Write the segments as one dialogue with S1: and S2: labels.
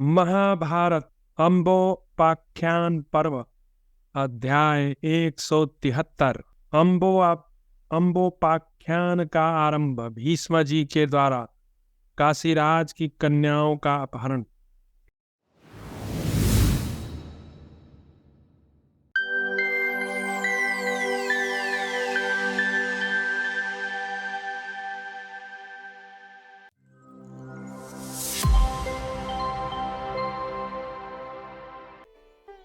S1: महाभारत अम्बोपाख्यान पर्व अध्याय 173। अम्बोपाख्यान का आरंभ। भीष्म जी के द्वारा काशीराज की कन्याओं का अपहरण।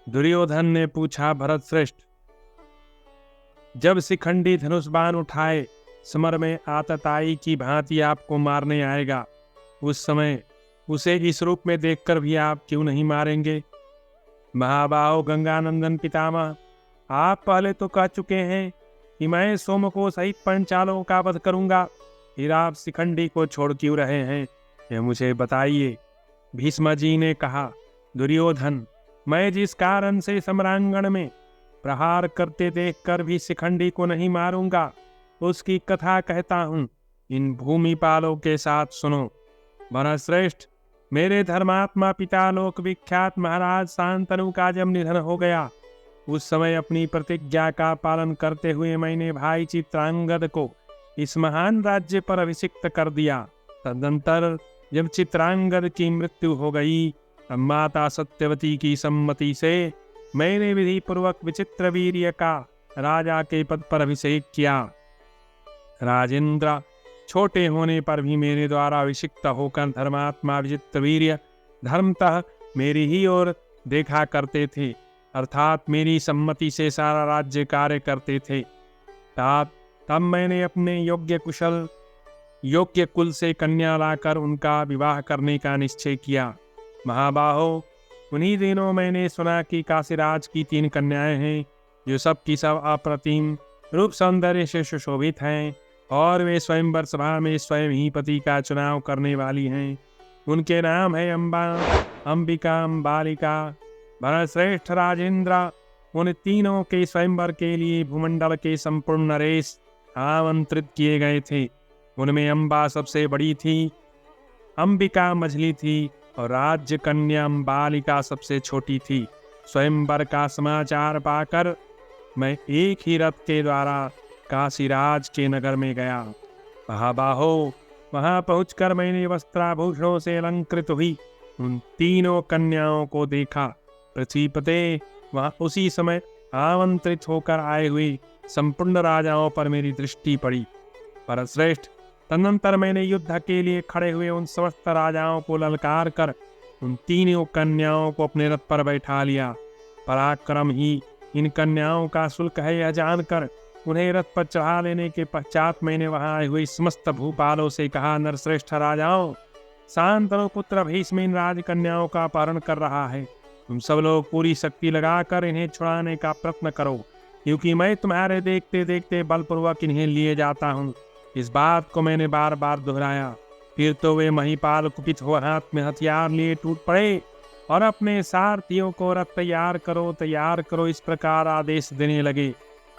S1: दुर्योधन ने पूछा, भरत श्रेष्ठ, जब शिखंडी धनुष बाण उठाए समर में आतताई की भांति आपको मारने आएगा, उस समय उसे इस रूप में देखकर भी आप क्यों नहीं मारेंगे? महाबाहो गंगानंदन पितामह, आप पहले तो कह चुके हैं कि मैं सोम को सहित पंचालों का वध करूंगा, फिर आप शिखंडी को छोड़ क्यों रहे हैं, यह मुझे बताइए। भीष्म जी ने कहा, दुर्योधन, मैं जिस कारण से सम्रांगण में प्रहार करते देखकर भी शिखंडी को नहीं मारूंगा, उसकी कथा कहता हूं, इन भूमिपालों के साथ सुनो। भरत श्रेष्ठ, मेरे धर्मात्मा पिता लोक विख्यात महाराज शांतनु का जब निधन हो गया, उस समय अपनी प्रतिज्ञा का पालन करते हुए मैंने भाई चित्रांगद को इस महान राज्य पर अभिषिक्त कर दिया। तदनंतर जब चित्रांगद की मृत्यु हो गई, तब माता सत्यवती की सम्मति से मैंने विधि पूर्वक विचित्र वीर्य का राजा के पद पर अभिषेक किया। राजेंद्र, छोटे होने पर भी मेरे द्वारा अभिषिक्त होकर धर्मात्मा विचित्र वीर्य धर्मतः मेरी ही ओर देखा करते थे, अर्थात मेरी सम्मति से सारा राज्य कार्य करते थे। तब मैंने अपने योग्य कुल से कन्या लाकर उनका विवाह करने का निश्चय किया। महाबाहो, उन्हीं दिनों मैंने सुना कि काशीराज की 3 कन्याएं हैं, जो सब की सब अप्रतिम रूप सौंदर्य से सुशोभित हैं, और वे स्वयंवर सभा में स्वयं ही पति का चुनाव करने वाली हैं। उनके नाम है अम्बा, अंबिका, अम्बालिका। भरतश्रेष्ठ राजेंद्र, उन तीनों के स्वयंवर के लिए भूमंडल के संपूर्ण नरेश आमंत्रित किए गए थे। उनमें अम्बा सबसे बड़ी थी, अंबिका मझली थी, और राज्य कन्या अम्बालिका सबसे छोटी थी। स्वयंवर का समाचार पाकर मैं एक ही रथ के द्वारा काशीराज के नगर में गया। महाबाहो, वहां पहुंचकर मैंने वस्त्राभूषणों से अलंकृत हुई उन तीनों कन्याओं को देखा। पृथ्वीपते, वहां उसी समय आमंत्रित होकर आए हुए संपूर्ण राजाओं पर मेरी दृष्टि पड़ी। भरतश्रेष्ठ, तदनंतर मैंने युद्ध के लिए खड़े हुए उन समस्त राजाओं को ललकार कर उन तीनों कन्याओं को अपने रथ पर बैठा लिया। पराक्रम ही इन कन्याओं का शुल्क है, यह जानकर उन्हें रथ पर चढ़ा लेने के पश्चात मैंने वहां आए हुए समस्त भूपालों से कहा, नरश्रेष्ठ राजाओं, शांतनु पुत्र भीष्म इन राजकन्याओं का अपहरण कर रहा है। तुम सब लोग पूरी शक्ति लगाकर इन्हें छुड़ाने का प्रयत्न करो, क्योंकि मैं तुम्हारे देखते देखते बलपूर्वक इन्हें लिए जाता हूँ। इस बात को मैंने बार बार दोहराया। फिर तो वे महिपाल कुपित हो हाथ में हथियार लिए टूट पड़े और अपने सारथियों को रथ तैयार करो इस प्रकार आदेश देने लगे।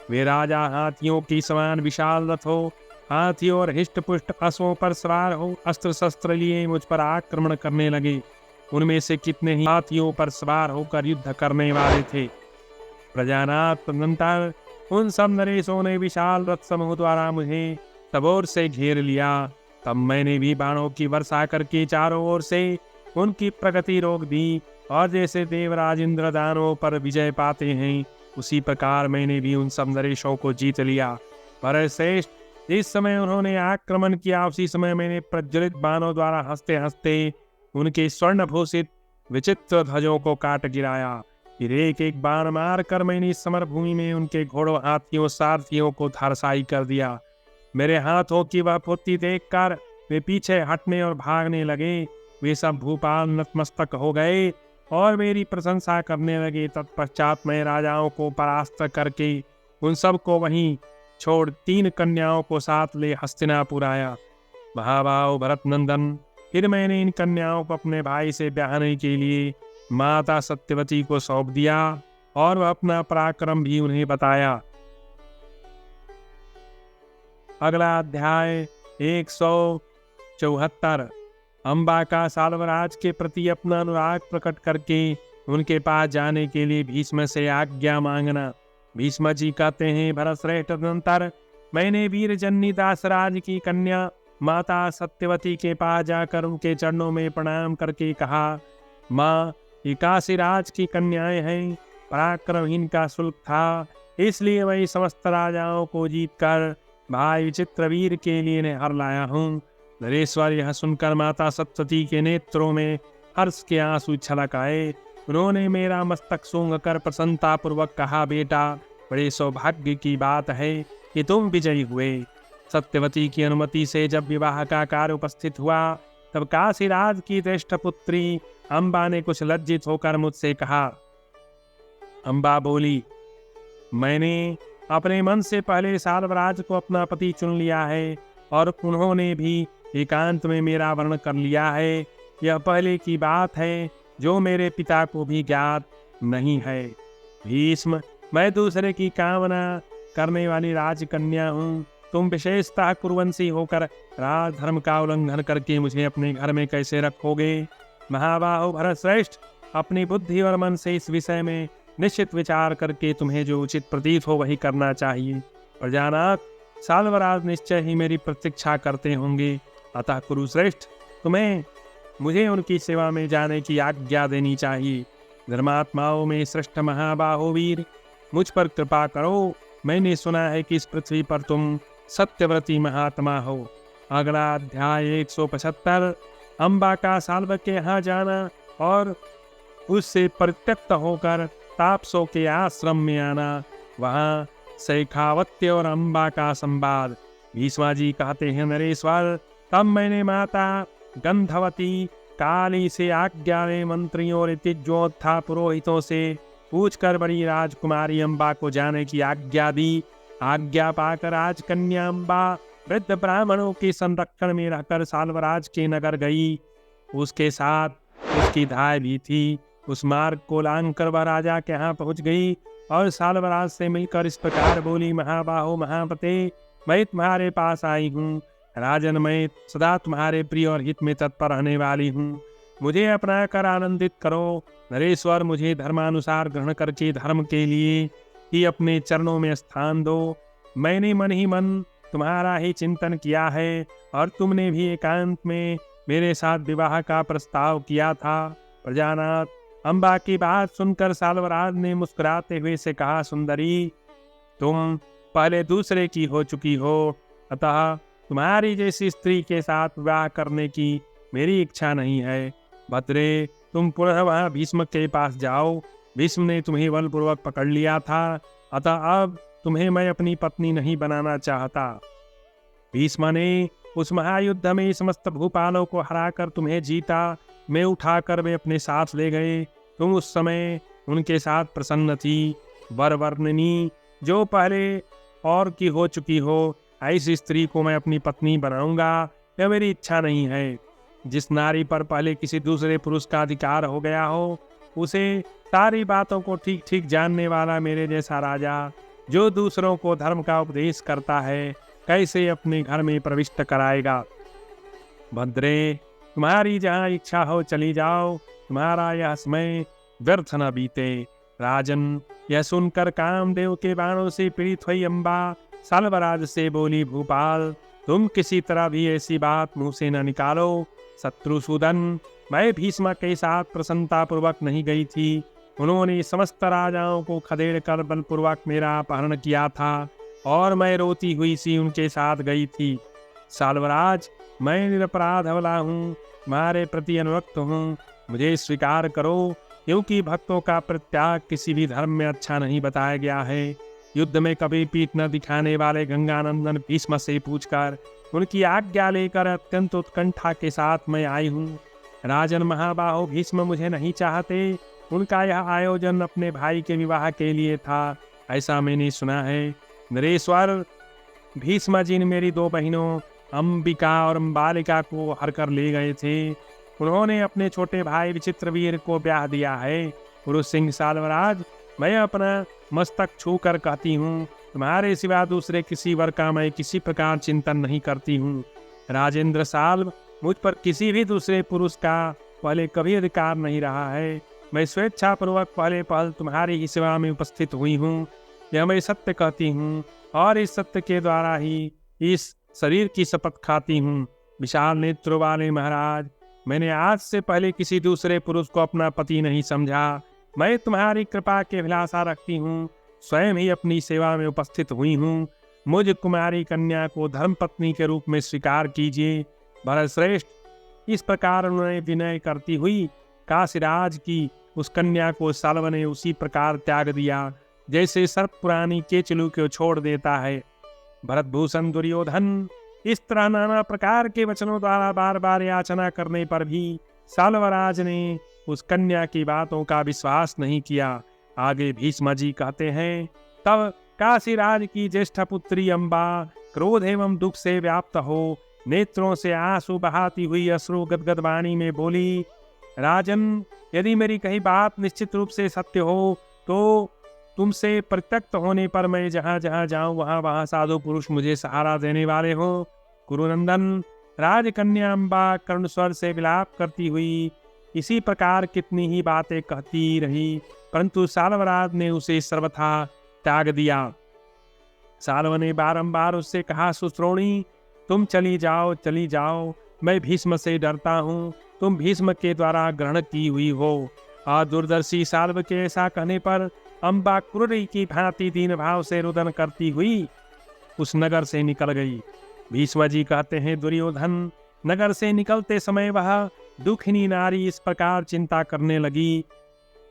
S1: वे राजा हाथियों की समान विशाल रथ हो, हाथियों और हिष्ट पुष्ट अश्वों पर सवार हो, अस्त्र शस्त्र लिए मुझ पर आक्रमण करने लगे। उनमें से कितने ही हाथियों पर सवार होकर युद्ध करने वाले थे। प्रजानाथ तदनंतर उन सब नरेशों ने विशाल रथ समूह द्वारा मुझे सब ओर से घेर लिया। तब मैंने भी बाणों की वर्षा करके चारों ओर से उनकी प्रगति रोक दी, और जैसे देवराज इंद्रदानों पर विजय पाते हैं, उसी प्रकार मैंने भी उन सब नरेशों को जीत लिया। भरतश्रेष्ठ, जिस समय उन्होंने आक्रमण किया, उसी समय मैंने प्रज्वलित बाणों द्वारा हंसते हंसते उनके स्वर्ण भूषित विचित्र ध्वजों को काट गिराया। फिर एक एक बाण मारकर मैंने इस समर भूमि में उनके घोड़ों, हाथियों, सारथियों को धराशायी कर दिया। मेरे हाथों की वह फुर्ती देखकर वे पीछे हटने और भागने लगे। वे सब भूपाल नतमस्तक हो गए और मेरी प्रशंसा करने लगे। तत्पश्चात मैं राजाओं को परास्त करके उन सब को वहीं छोड़ 3 कन्याओं को साथ ले हस्तिनापुर आया। महाबाहो भरत नंदन, फिर मैंने इन कन्याओं को अपने भाई से ब्याहने के लिए माता सत्यवती को सौंप दिया, और वह अपना पराक्रम भी उन्हें बताया। अगला अध्याय 174। अम्बा का साल्वराज के प्रति अपना अनुराग प्रकट करके उनके पास जाने के लिए भीष्म से आज्ञा मांगना। भीष्म जी कहते हैं, भरतश्रेष्ठ, तदनंतर मैंने वीरजन्नी दासराज की कन्या माता सत्यवती के पास जाकर उनके चरणों में प्रणाम करके कहा, माँ, ये काशीराज की कन्याएं हैं। पराक्रमहीन का शुल्क था, इसलिए मैं समस्त राजाओं को जीतकर भाई विचित्रवीर के लिए ने हर लाया हूँ। नरेश्वर यह सुनकर माता सत्यवती के नेत्रों में हर्ष के आंसू छलक आए। उन्होंने मेरा मस्तक सूंघ कर प्रसन्नतापूर्वक कहा, बेटा, बड़े सौभाग्य की बात है कि तुम विजयी हुए। सत्यवती की अनुमति से जब विवाह का कार्य उपस्थित हुआ, तब काशीराज की ज्येष्ठ पुत्री अम्बा ने कुछ लज्जित होकर मुझसे कहा। अम्बा बोली, मैंने अपने मन से पहले साल्वराज को अपना पति चुन लिया है और उन्होंने भी एकांत में मेरा वर्ण कर लिया है। यह पहले की बात है जो मेरे पिता को भी ज्ञात नहीं है। भीष्म, मैं दूसरे की कामना करने वाली राजकन्या हूँ। तुम विशेषतः कुरुवंशी होकर राजधर्म का उल्लंघन करके मुझे अपने घर में कैसे रखोगे? महाबाहो भरतश्रेष्ठ, अपनी बुद्धि और मन से इस विषय में निश्चित विचार करके तुम्हें जो उचित प्रतीत हो वही करना चाहिए। प्रजानाथ, साल्वराज निश्चय ही मेरी प्रतीक्षा करते होंगे, अतः कुरुश्रेष्ठ, तुम्हें मुझे उनकी सेवा में जाने की आज्ञा देनी चाहिए। धर्मात्माओं में श्रेष्ठ महाबाहो वीर, मुझ पर कृपा करो। मैंने सुना है कि इस पृथ्वी पर तुम सत्यव्रती महात्मा हो। अगला अध्याय 175, अम्बा का साल्व के यहाँ जाना और उससे परित्यक्त होकर तापसों के आश्रम में आना। वहाँ शेखावत्य और अम्बा का संवाद। भीष्मा जी कहते हैं, नरेश्वर, तब मैंने माता गंधवती काली से आज्ञा में मंत्रियों और तिजोत्था पुरोहितों से पूछकर बड़ी राजकुमारी अम्बा को जाने की आज्ञा दी। आज्ञा पाकर राजकन्या अम्बा वृद्ध ब्राह्मणों के संरक्षण में रहकर साल्वराज के नगर गई। उसके साथ उसकी धाय भी थी। उस मार्ग को लांघ कर वह राजा के यहाँ पहुंच गई और साल्वराज से मिलकर इस प्रकार बोली, महाबाहो महापते, मैं तुम्हारे पास आई हूँ। राजन, मैं सदा तुम्हारे प्रिय और हित में तत्पर रहने वाली हूँ। मुझे अपना कर आनंदित करो। नरेश्वर, मुझे धर्मानुसार ग्रहण करके धर्म के लिए ही अपने चरणों में स्थान दो। मैंने मन ही मन तुम्हारा ही चिंतन किया है और तुमने भी एकांत में मेरे साथ विवाह का प्रस्ताव किया था। प्रजानाथ, अम्बा की बात सुनकर साल्वराज ने मुस्कुराते हुए से कहा, सुंदरी, तुम पहले दूसरे की हो चुकी हो, अतः तुम्हारी जैसी स्त्री के साथ विवाह करने की मेरी इच्छा नहीं है। भद्रे, तुम पुनः वहाँ भीष्म के पास जाओ। भीष्म ने तुम्हें बलपूर्वक पकड़ लिया था, अतः अब तुम्हें मैं अपनी पत्नी नहीं बनाना चाहता। भीष्म ने उस महायुद्ध में समस्त भूपालों को हराकर तुम्हें जीता। मैं उठाकर वे अपने साथ ले गए। तुम उस समय उनके साथ प्रसन्न थी। वरवर्णिनी, जो पहले और की हो चुकी हो, ऐसी स्त्री को मैं अपनी पत्नी बनाऊंगा, यह मेरी इच्छा नहीं है। जिस नारी पर पहले किसी दूसरे पुरुष का अधिकार हो गया हो, उसे सारी बातों को ठीक ठीक जानने वाला मेरे जैसा राजा, जो दूसरों को धर्म का उपदेश करता है, कैसे अपने घर में प्रविष्ट कराएगा? भद्रे, तुम्हारी जहाँ इच्छा हो चली जाओ, तुम्हारा यह समय व्यर्थ न बीते। राजन, यह सुनकर कामदेव के बाणों से पीड़ित हुई अम्बा साल्वराज से बोली, भूपाल, तुम किसी तरह भी ऐसी बात मुंह से न निकालो। शत्रुसूदन, मैं भीष्म के साथ प्रसन्नतापूर्वक नहीं गई थी। उन्होंने समस्त राजाओं को खदेड़ कर बलपूर्वक मेरा अपहरण किया था और मैं रोती हुई सी उनके साथ गई थी। साल्वराज, मैं निरपराध अबला हूँ, तुम्हारे प्रति अनुरक्त हूँ। मुझे स्वीकार करो, क्योंकि भक्तों का परित्याग किसी भी धर्म में अच्छा नहीं बताया गया है। युद्ध में कभी पीठ न दिखाने वाले गंगानंदन भीष्म से पूछकर उनकी आज्ञा लेकर अत्यंत उत्कंठा के साथ मैं आई हूँ। राजन महाबाहो, भीष्म मुझे नहीं चाहते। उनका यह आयोजन अपने भाई के विवाह के लिए था, ऐसा मैंने सुना है। नरेश्वर, भीष्म जी ने मेरी दो बहनों अंबिका और अंबालिका को हर कर ले गए थे। उन्होंने अपने छोटे भाई विचित्रवीर को ब्याह दिया है। पुरुष सिंह साल्वराज, मैं अपना मस्तक छू कर कहती हूँ, तुम्हारे सिवा दूसरे किसी वर का मैं किसी प्रकार चिंतन नहीं करती हूँ। राजेंद्र साल्व, मुझ पर किसी भी दूसरे पुरुष का पहले कभी अधिकार नहीं रहा है। मैं स्वेच्छापूर्वक पहले पहल तुम्हारी ही सेवा में उपस्थित हुई हूँ। यह मैं सत्य कहती हूँ और इस सत्य के द्वारा ही इस शरीर की शपथ खाती हूँ। विशाल नेत्रों वाले महाराज, मैंने आज से पहले किसी दूसरे पुरुष को अपना पति नहीं समझा। मैं तुम्हारी कृपा की अभिलाषा रखती हूँ, स्वयं ही अपनी सेवा में उपस्थित हुई हूँ। मुझ कुमारी कन्या को धर्मपत्नी के रूप में स्वीकार कीजिए। भरतश्रेष्ठ, इस प्रकार उन्होंने विनय करती हुई काशीराज की उस कन्या को साल्व ने उसी प्रकार त्याग दिया जैसे सर्प पुरानी केचलू को छोड़ देता है। भरतभूषण दुर्योधन इस तरह नाना प्रकार के वचनों द्वारा बार बार याचना करने पर भी साल्वराज ने उस कन्या की बातों का विश्वास नहीं किया। आगे भीष्म जी कहते हैं, तब काशीराज की ज्येष्ठ पुत्री अम्बा क्रोध एवं दुख से व्याप्त हो नेत्रों से आंसू बहाती हुई अश्रु गदगद वाणी में बोली, राजन, यदि मेरी कही बात निश्चित रूप से सत्य हो तो तुमसे प्रत्यक्त होने पर मैं जहाँ जहाँ जाऊँ वहाँ वहाँ साधु पुरुष मुझे सहारा देने वाले हो। कुरुनंदन, राजकन्या अम्बा करुण स्वर से विलाप करती हुई इसी प्रकार कितनी ही बातें कहती रही, परंतु साल्वराज ने उसे सर्वथा त्याग दिया। साल्व ने बारंबार उससे कहा, सुश्रोणी, तुम चली जाओ, मैं भीष्म से डरता हूँ। तुम भीष्म के द्वारा ग्रहण की हुई हो। और दूरदर्शी साल्व के ऐसा कहने पर अम्बा क्रूरी की भांति दीन भाव से रुदन करती हुई उस नगर से निकल गई। भीष्म जी कहते हैं, दुर्योधन, नगर से निकलते समय वह दुखिनी नारी इस प्रकार चिंता करने लगी।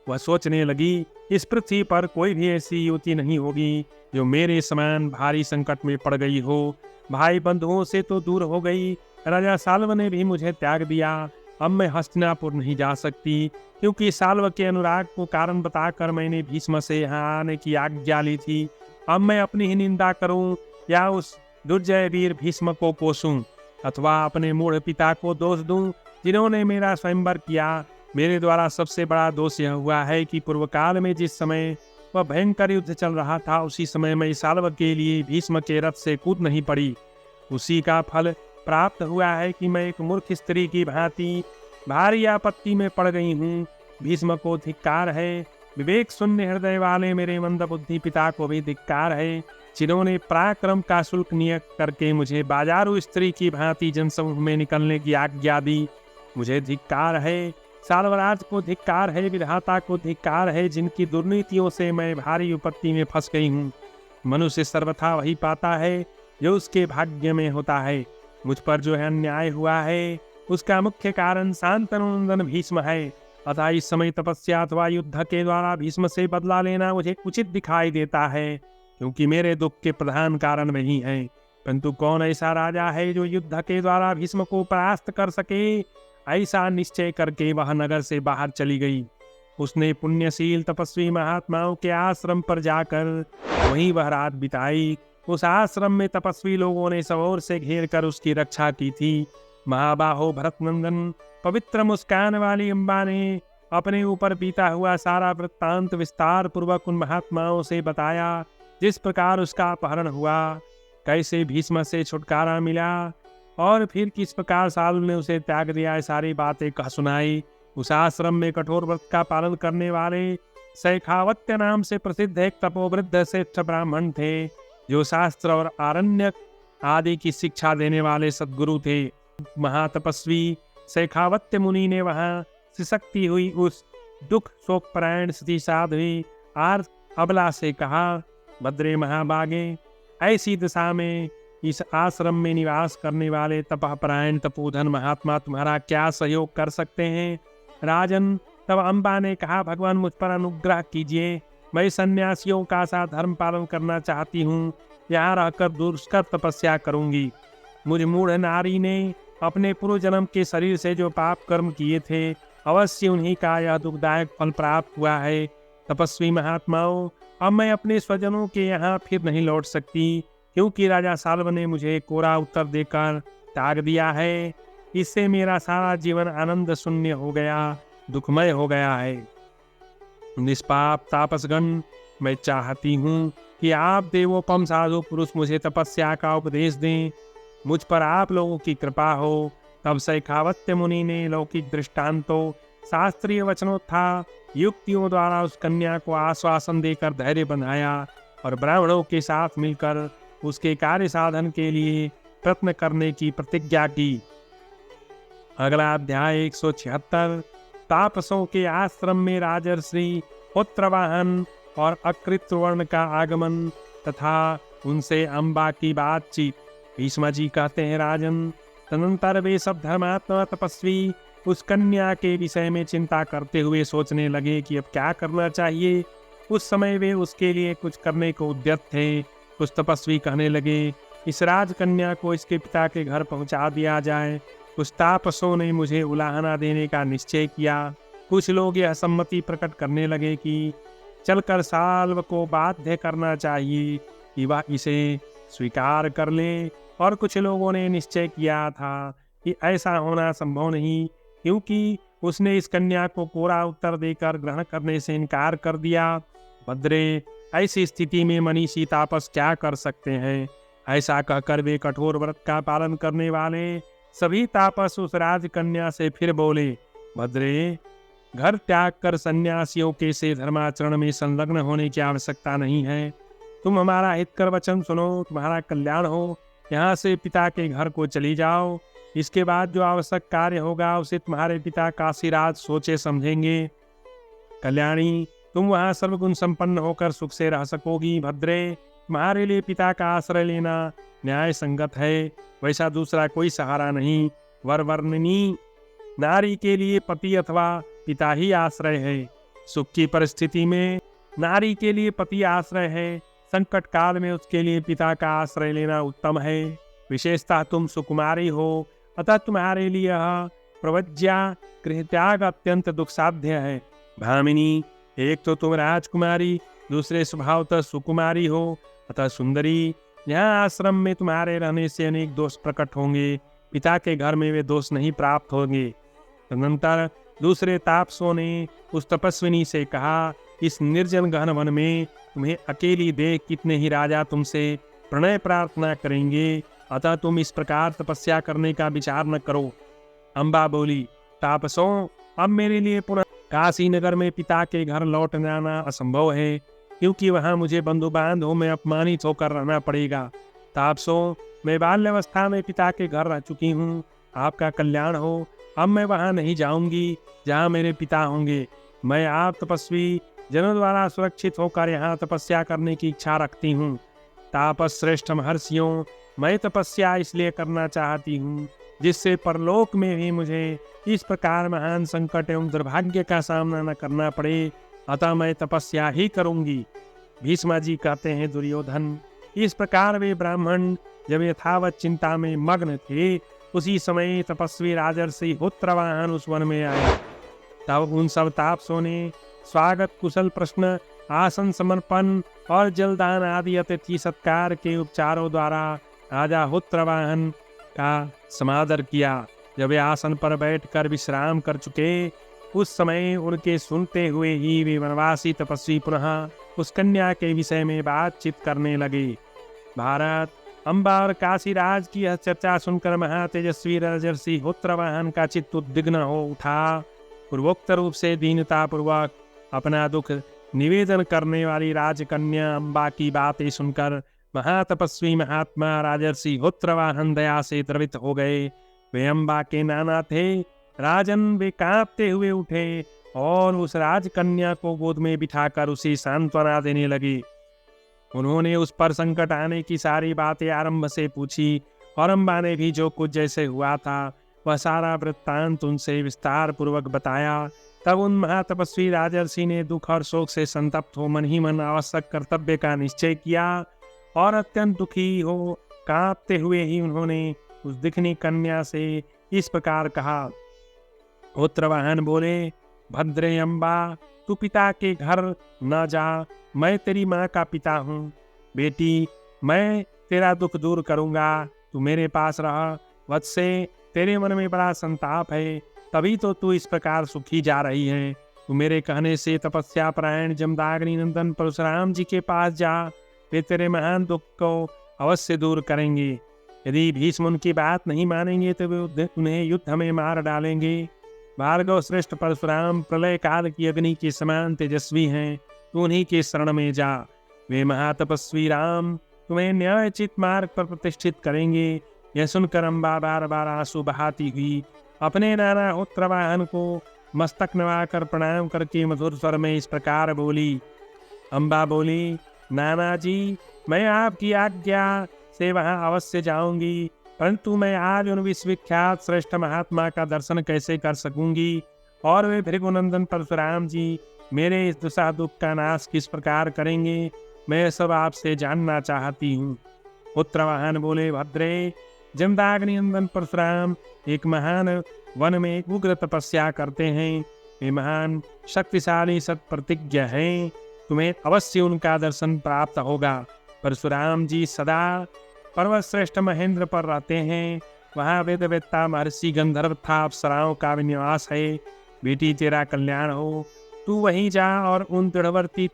S1: वह सोचने लगी, इस पृथ्वी पर कोई भी ऐसी युवती नहीं होगी जो मेरे समान भारी संकट में पड़ गई हो। भाई बंधुओं से तो दूर हो गई, राजा साल्व ने भी मुझे त्याग दिया। अब मैं हस्तिनापुर नहीं जा सकती, क्योंकि साल्व के अनुराग को कारण बताकर मैंने भीष्म से यहाँ आने की आज्ञा ली थी। अब मैं अपनी ही निंदा करूं या उस दुर्जय वीर भीष्म को कोसूं, अथवा अपने मूढ़ पिता को दोष दूं जिन्होंने मेरा स्वयंवर किया। मेरे द्वारा सबसे बड़ा दोष यह हुआ है कि पूर्व काल में जिस समय वह भयंकर युद्ध चल रहा था, उसी समय मैं साल्व के लिए भीष्म के रथ से कूद नहीं पड़ी। उसी का फल प्राप्त हुआ है कि मैं एक मूर्ख स्त्री की भांति भारी आपत्ति में पड़ गई हूँ। भीष्म को धिक्कार है, विवेक शून्य हृदय वाले मेरे मंदबुद्धि पिता को भी धिक्कार है, जिन्होंने पराक्रम का शुल्क नियत करके मुझे बाजारू स्त्री की भांति जनसमूह में निकलने की आज्ञा दी। मुझे धिक्कार है, साल्वराज को धिक्कार है, विधाता को धिक्कार है, जिनकी दुर्नीतियों से मैं भारी विपत्ति में फंस गई हूँ। मनुष्य सर्वथा वही पाता है जो उसके भाग्य में होता है। मुझ पर जो है अन्याय हुआ है उसका मुख्य कारण शांतनुनंदन भीष्म है। अतः इस समय तपस्या अथवा युद्ध के द्वारा भीष्म से बदला लेना मुझे उचित दिखाई देता है, क्योंकि मेरे दुख के प्रधान कारण वही है। परंतु कौन ऐसा राजा है जो युद्ध के द्वारा भीष्म को परास्त कर सके? ऐसा निश्चय करके वह नगर से बाहर चली गई। उसने पुण्यशील तपस्वी महात्माओं के आश्रम पर जाकर वहीं वह रात बिताई। उस आश्रम में तपस्वी लोगों ने सब ओर से घेर कर उसकी रक्षा की थी। महाबाहो भरतनंदन, पवित्र मुस्कान वाली अम्बा ने अपने ऊपर बीता हुआ सारा वृत्तांत विस्तार पूर्वक उन महात्माओं से बताया, जिस प्रकार उसका अपहरण हुआ, कैसे भीष्म से छुटकारा मिला और फिर किस प्रकार साल्व ने उसे त्याग दिया। सारी बातें कह सुनाई। उस आश्रम में कठोर व्रत का पालन करने वाले शेखावत्य नाम से प्रसिद्ध एक तपोवृद्ध श्रेष्ठ ब्राह्मण थे, जो शास्त्र और आरण्यक आदि की शिक्षा देने वाले सद्गुरु थे। महातपस्वी शेखावत्य मुनि ने वहां सिसकती हुई उस दुख शोकपरायण स्त्री साध्वी आर्त अबला से कहा, भद्रे महाभागे, ऐसी दशा में इस आश्रम में निवास करने वाले तपःपरायण तपोधन महात्मा तुम्हारा क्या सहयोग कर सकते हैं? राजन, तब अम्बा ने कहा, भगवान मुझ पर अनुग्रह कीजिए। मैं सन्यासियों का सा धर्म पालन करना चाहती हूँ। यहाँ रहकर दुष्कर तपस्या करूँगी। मुझ मूढ़ नारी ने अपने पूर्व जन्म के शरीर से जो पाप कर्म किए थे, अवश्य उन्हीं का यह दुखदायक फल प्राप्त हुआ है। तपस्वी महात्माओं, अब मैं अपने स्वजनों के यहाँ फिर नहीं लौट सकती, क्योंकि राजा साल्व ने मुझे कोरा उत्तर देकर त्याग दिया है। इससे मेरा सारा जीवन आनंद शून्य हो गया, दुखमय हो गया है। निष्पाप तापसगण, मैं चाहती हूँ कि आप देवोपम साधु पुरुष मुझे तपस्या का उपदेश दें। मुझ पर आप लोगों की कृपा हो। तब शेखावत्य मुनि ने लौकिक दृष्टांतों, शास्त्रीय वचनों तथा युक्तियों द्वारा उस कन्या को आश्वासन देकर धैर्य बंधाया और ब्राह्मणों के साथ मिलकर उसके कार्य साधन के लिए प्रयत्न करने की प्रतिज्ञा की। अगला अध्याय 176। तापसों के आश्रम में राजर्षि पुत्रवाहन और अकृतवर्ण का आगमन तथा उनसे अम्बा की बातचीत। भीष्म जी कहते हैं, राजन, तदनंतर वे सब धर्मात्मा तपस्वी उस कन्या के विषय में चिंता करते हुए सोचने लगे कि अब क्या करना चाहिए। उस समय वे उसके लिए कुछ करने को उद्यत थे। कुछ तपस्वी कहने लगे, इस राजकन्या को इसके पिता के घर पहुंचा दिया जाए। कुछ तापसों ने मुझे उलाहना देने का निश्चय किया। कुछ लोग यह सम्मति प्रकट करने लगे कि चलकर साल्व को बाध्य करना चाहिए कि वह इसे स्वीकार कर ले, और कुछ लोगों ने निश्चय किया था कि ऐसा होना संभव नहीं, क्योंकि उसने इस कन्या को कोरा उत्तर देकर ग्रहण करने से इनकार कर दिया। भद्रे, ऐसी स्थिति में मनीषी तापस क्या कर सकते हैं? ऐसा कहकर वे कठोर व्रत का पालन करने वाले सभी तापस उस राजकन्या से फिर बोले, भद्रे, घर त्याग कर सन्यासियों के से धर्माचरण में संलग्न होने की आवश्यकता नहीं है। तुम हमारा हित कर वचन सुनो, तुम्हारा कल्याण हो। यहाँ से पिता के घर को चली जाओ। इसके बाद जो आवश्यक कार्य होगा उसे तुम्हारे पिता काशीराज सोचे समझेंगे। कल्याणी, तुम वहाँ सर्वगुण संपन्न होकर सुख से रह सकोगी। भद्रे, तुम्हारे लिए पिता का आश्रय लेना न्याय संगत है, वैसा दूसरा कोई सहारा नहीं। वरवर्णिनी नारी के लिए पति अथवा पिता ही आश्रय है। सुख की परिस्थिति में नारी के लिए पति आश्रय है, संकट काल में उसके लिए पिता का आश्रय लेना उत्तम है। विशेषतः तुम सुकुमारी हो, अतः तुम्हारे लिए यह प्रवज्या गृहत्याग अत्यंत दुखसाध्य है। भामिनी, एक तो तुम राजकुमारी, दूसरे स्वभावतः सुकुमारी हो, अतः सुंदरी, यहाँ आश्रम में तुम्हारे रहने से अनेक दोष प्रकट होंगे, पिता के घर में वे दोष नहीं प्राप्त होंगे। तदनंतर दूसरे तापसों ने उस तपस्विनी से कहा, इस निर्जन गहन वन में तुम्हें अकेली देख कितने ही राजा तुमसे प्रणय प्रार्थना करेंगे, अतः तुम इस प्रकार तपस्या करने का विचार न करो। अम्बा बोली, तापसों, अब मेरे लिए पुनः काशी नगर में पिता के घर लौट जाना असंभव है, क्योंकि वहां मुझे बंधु बांधवों में अपमानित होकर रहना पड़ेगा। तापसों, मैं बाल्यावस्था में पिता के घर रह चुकी हूँ, आपका कल्याण हो। अब मैं वहां नहीं जाऊंगी जहाँ मेरे पिता होंगे। मैं आप तपस्वी जनों द्वारा सुरक्षित होकर यहाँ तपस्या करने की इच्छा रखती हूँ। तापस श्रेष्ठ महर्षियों, मैं तपस्या इसलिए करना चाहती हूँ जिससे परलोक में भी मुझे इस प्रकार महान संकट एवं दुर्भाग्य का सामना न करना पड़े, अतः मैं तपस्या ही करूंगी। भीष्म जी कहते हैं, दुर्योधन, इस प्रकार वे ब्राह्मण जब यथावत चिंता में मग्न थे, उसी समय तपस्वी राजर्षि पुत्रवाहन उस वन में आए। तब उन सब तापसों ने स्वागत, कुशल प्रश्न, आसन समर्पण और जलदान आदि अतिथि सत्कार के उपचारों द्वारा राजा पुत्रवाहन का समादर किया। जब वे आसन पर बैठकर विश्राम कर चुके, उस समय उनके सुनते हुए ही वे वनवासी तपस्वी पुनः उस कन्या के विषय में बातचीत करने लगे। भारत, अम्बा और काशीराज की यह चर्चा सुनकर महातेजस्वी राजर्षि पुत्रवाहन का चित्त उद्विग्न हो उठा। पूर्वोक्त रूप से दीनता पूर्वक अपना दुख निवेदन करने वाली राजकन्या अम्बा की बातें सुनकर महातपस्वी महात्मा राजर्षि पुत्रवाहन दया से द्रवित हो गए। वे अम्बा के नाना थे। राजन, वे कांपते हुए उठे और उस राजकन्या को गोद में बिठाकर उसे सांत्वना देने लगे। उन्होंने उस पर संकट आने की सारी बातें आरंभ से पूछी और अम्बा ने भी जो कुछ जैसे हुआ था वह सारा वृत्तांत उनसे विस्तार पूर्वक बताया। तब उन महातपस्वी राजर्षि ने दुख और शोक से संतप्त हो मन ही मन आवश्यक कर्तव्य का निश्चय किया और अत्यंत दुखी हो कांपते हुए ही उन्होंने उस दिखनी कन्या से इस प्रकार कहा। पुत्रवाहन बोले, भद्रे अम्बा, तू पिता के घर न जा, मैं तेरी माँ का पिता हूँ। बेटी, मैं तेरा दुख दूर करूँगा, तू मेरे पास रह। वत्से, तेरे मन में बड़ा संताप है, तभी तो तू इस प्रकार सुखी जा रही है। तू मेरे कहने से तपस्या परायण जमदाग्नि नंदन परशुराम जी के पास जा, वे तेरे महान दुख को अवश्य दूर करेंगे। यदि भीष्म उनकी बात नहीं मानेंगे तो वे उन्हें युद्ध में मार डालेंगे। भार्गव श्रेष्ठ परशुराम प्रलय काल की अग्नि के समान तेजस्वी हैं, तू उन्हीं के शरण में जा। वे महातपस्वी राम तुम्हें न्यायोचित मार्ग पर प्रतिष्ठित करेंगे। यह सुनकर अम्बा बार बार आंसू बहाती हुई अपने नाना उत्तरवाहन को मस्तक नवाकर प्रणाम करके मधुर स्वर में इस प्रकार बोली। अम्बा बोली, नाना जी, मैं आपकी आज्ञा से वहां अवश्य जाऊंगी, परंतु मैं आज उन विश्वविख्यात श्रेष्ठ महात्मा का दर्शन कैसे कर सकूंगी, और वे भृगुनंदन परशुराम जी मेरे इस दुसा दुख का नाश किस प्रकार करेंगे, मैं सब आपसे जानना चाहती हूँ। उत्तरवाहन बोले, भद्रे, जमदाग्निनंदन परशुराम एक महान वन में उग्र तपस्या करते हैं। वे महान शक्तिशाली सत्प्रतिज्ञ हैं, तुम्हें अवश्य उनका दर्शन प्राप्त होगा। परशुराम जी सदा पर्वत श्रेष्ठ महेंद्र पर रहते हैं, वहाँ वेदवेत्ता महर्षि गंधर्व था अप्सराओं का निवास है। बेटी तेरा कल्याण हो, तू वहीं जा और उन दृढ़वर्ती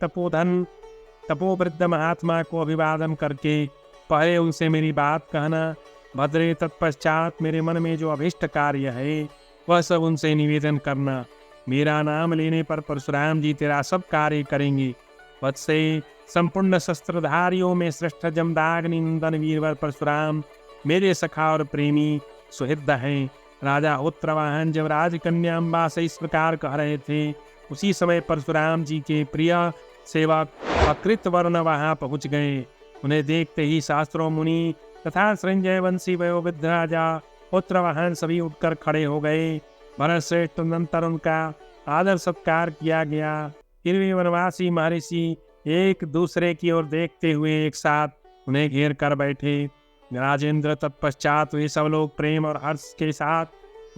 S1: तपोवृद्ध महात्मा को अभिवादन करके पहले उनसे मेरी बात कहना। भद्रे, तत्पश्चात मेरे मन में जो अभिष्ट कार्य है वह सब उनसे निवेदन करना। मेरा नाम लेने पर परशुराम जी तेरा सब कार्य करेंगे। वत्से, संपूर्ण शस्त्रधारियों में श्रेष्ठ जमदाग्निनंदन वीरवर परशुराम मेरे सखा और प्रेमी सुहृद हैं। राजा उत्तरवाहन जब राजकन्या अम्बा से इस प्रकार कह रहे थे, उसी समय परशुराम जी के प्रिय सेवक अकृत वर्ण वहां पहुंच गए। उन्हें देखते ही शास्त्रों मुनि तथा संजय वंशी वयोवृद्ध राजा उत्तरवाहन सभी उठकर खड़े हो गए। भरत श्रेष्ठ तदनंतर उनका आदर सत्कार किया गया। फिर वे वनवासी महर्षि एक दूसरे की ओर देखते हुए एक साथ उन्हें घेर कर बैठे। राजेंद्र, तत्पश्चात वे सब लोग प्रेम और हर्ष के साथ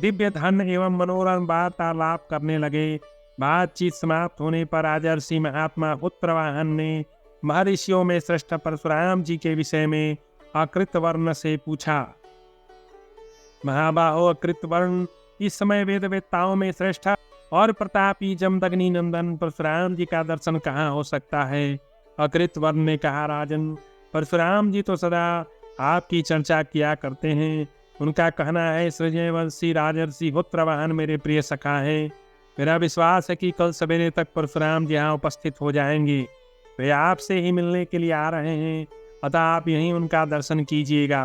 S1: दिव्य धन एवं मनोरम वार्तालाप करने लगे। बातचीत समाप्त होने पर राजर्षि महात्मा उत्तरवाहन ने महर्षियों में श्रेष्ठ परशुराम जी के विषय में अकृत वर्ण से पूछा। महाबाहो, अकृत वर्ण इस समय वेदवेत्ताओं में श्रेष्ठ और प्रतापी जमदग्नि नंदन परशुराम जी का दर्शन कहाँ हो सकता है? अकृत वर्ण ने कहा, राजन, परशुराम जी तो सदा आपकी चर्चा किया करते हैं। उनका कहना है, सृजयवंशी राजर्षि उत्तरवाहन मेरे प्रिय सखा है। मेरा विश्वास है कि कल सवेरे तक परशुराम जी यहाँ उपस्थित हो जाएंगे। वे आपसे ही मिलने के लिए आ रहे हैं, अतः आप यहीं उनका दर्शन कीजिएगा।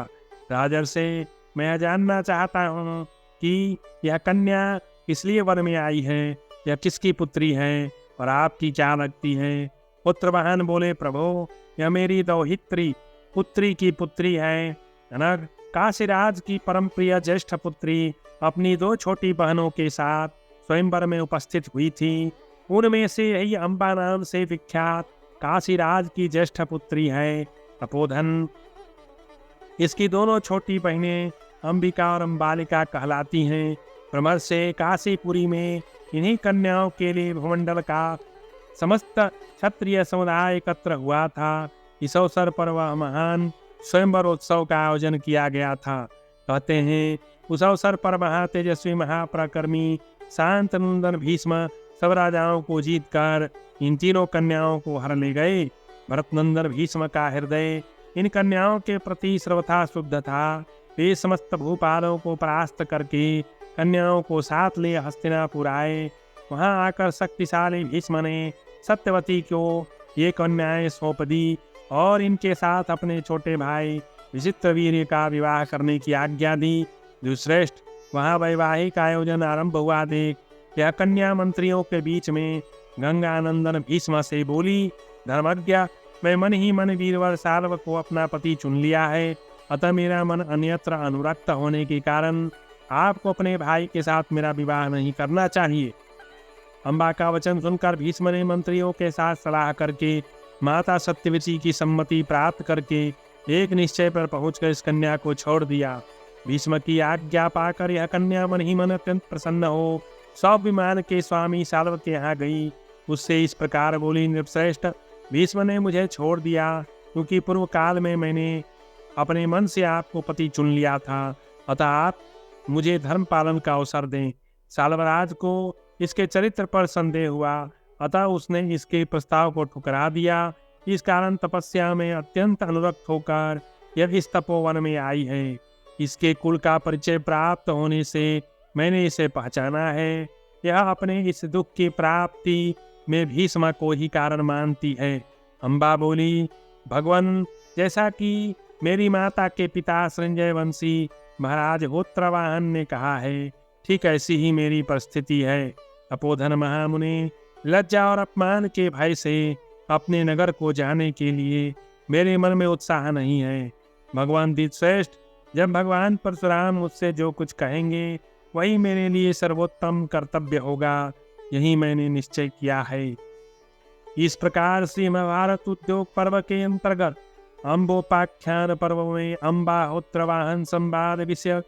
S1: राजर्षि, मैं जानना चाहता हूँ कि यह कन्या इसलिए वन में आई है, यह किसकी पुत्री है और आपकी क्या लगती है? उत्तरवाहन बोले, प्रभो, यह मेरी दौहित्री पुत्री की पुत्री है। जनक, काशीराज की परम प्रिय ज्येष्ठ पुत्री अपनी 2 छोटी बहनों के साथ स्वयंवर में उपस्थित हुई थी। उनमें से यही अम्बा नाम से विख्यात काशीराज की ज्येष्ठ पुत्री है तपोधन। इसकी दोनों छोटी बहनें अंबिका और अम्बालिका कहलाती हैं। भ्रमर से काशीपुरी में इन्हीं कन्याओं के लिए भूमंडल का समस्त क्षत्रिय समुदाय एकत्र हुआ था। इस अवसर पर वह महान स्वयंवर उत्सव का आयोजन किया गया था। कहते हैं, उस अवसर पर महातेजस्वी महापराक्रमी शांतनंदन भीष्म सब राजाओं को जीतकर इन तीनों कन्याओं को हर ले गए। भरतनंदन भीष्म का हृदय इन कन्याओं के प्रति सर्वथा शुद्ध था। वे समस्त भूपालों को परास्त करके कन्याओं को साथ ले हस्तिनापुर आए। वहां आकर शक्तिशाली भीष्म ने सत्यवती को ये कन्याएं सौंप दी और इनके साथ अपने छोटे भाई विचित्रवीर्य का विवाह करने की आज्ञा दी। दुश्रेष्ठ, वहां वैवाहिक आयोजन आरंभ हुआ देख यह कन्या मंत्रियों के बीच में गंगानंदन भीष्म से बोली, धर्मज्ञ, मैं मन ही मन वीरवर साल्व को अपना पति चुन लिया है, अतः मेरा मन अन्यत्र अनुरक्त होने के कारण आपको अपने भाई के साथ मेरा विवाह नहीं करना चाहिए। अम्बा का वचन सुनकर भीष्म ने मंत्रियों के साथ सलाह करके माता सत्यवती की सम्मति प्राप्त करके एक निश्चय पर पहुंचकर इस कन्या को छोड़ दिया। भीष्म की आज्ञा पाकर यह कन्या मन ही मन अत्यंत प्रसन्न हो स्वाभिमान के स्वामी साल्व के यहाँ गई। उससे इस प्रकार बोली, नृपश्रेष्ठ, भीष्म ने मुझे छोड़ दिया क्योंकि पूर्व काल में मैंने अपने मन से आपको पति चुन लिया था, अतः आप मुझे धर्म पालन का अवसर दें। साल्वराज को इसके चरित्र पर संदेह हुआ, अतः उसने इसके प्रस्ताव को ठुकरा दिया। इस कारण तपस्या में अत्यंत अनुरक्त होकर यह इस तपोवन में आई है। इसके कुल का परिचय प्राप्त होने से मैंने इसे पहचाना है। यह अपने इस दुख की प्राप्ति में भीष्म को ही कारण मानती है। अम्बा बोली, भगवान, जैसा कि मेरी माता के पिता संजय वंशी महाराज होत्रवाहन ने कहा है, ठीक ऐसी ही मेरी परिस्थिति है। तपोधन महामुनि लज्जा और अपमान के भय से अपने नगर को जाने के लिए मेरे मन में उत्साह नहीं है। भगवान द्विजश्रेष्ठ, जब भगवान परशुराम मुझसे जो कुछ कहेंगे वही मेरे लिए सर्वोत्तम कर्तव्य होगा, यही मैंने निश्चय किया है। इस प्रकार से महाभारत उद्योग पर्व के अंतर्गत अम्बोपाख्यान पर्व में अम्बा होत्रवाहन संवाद विषय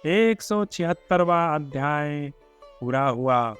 S1: 176वां अध्याय पूरा हुआ।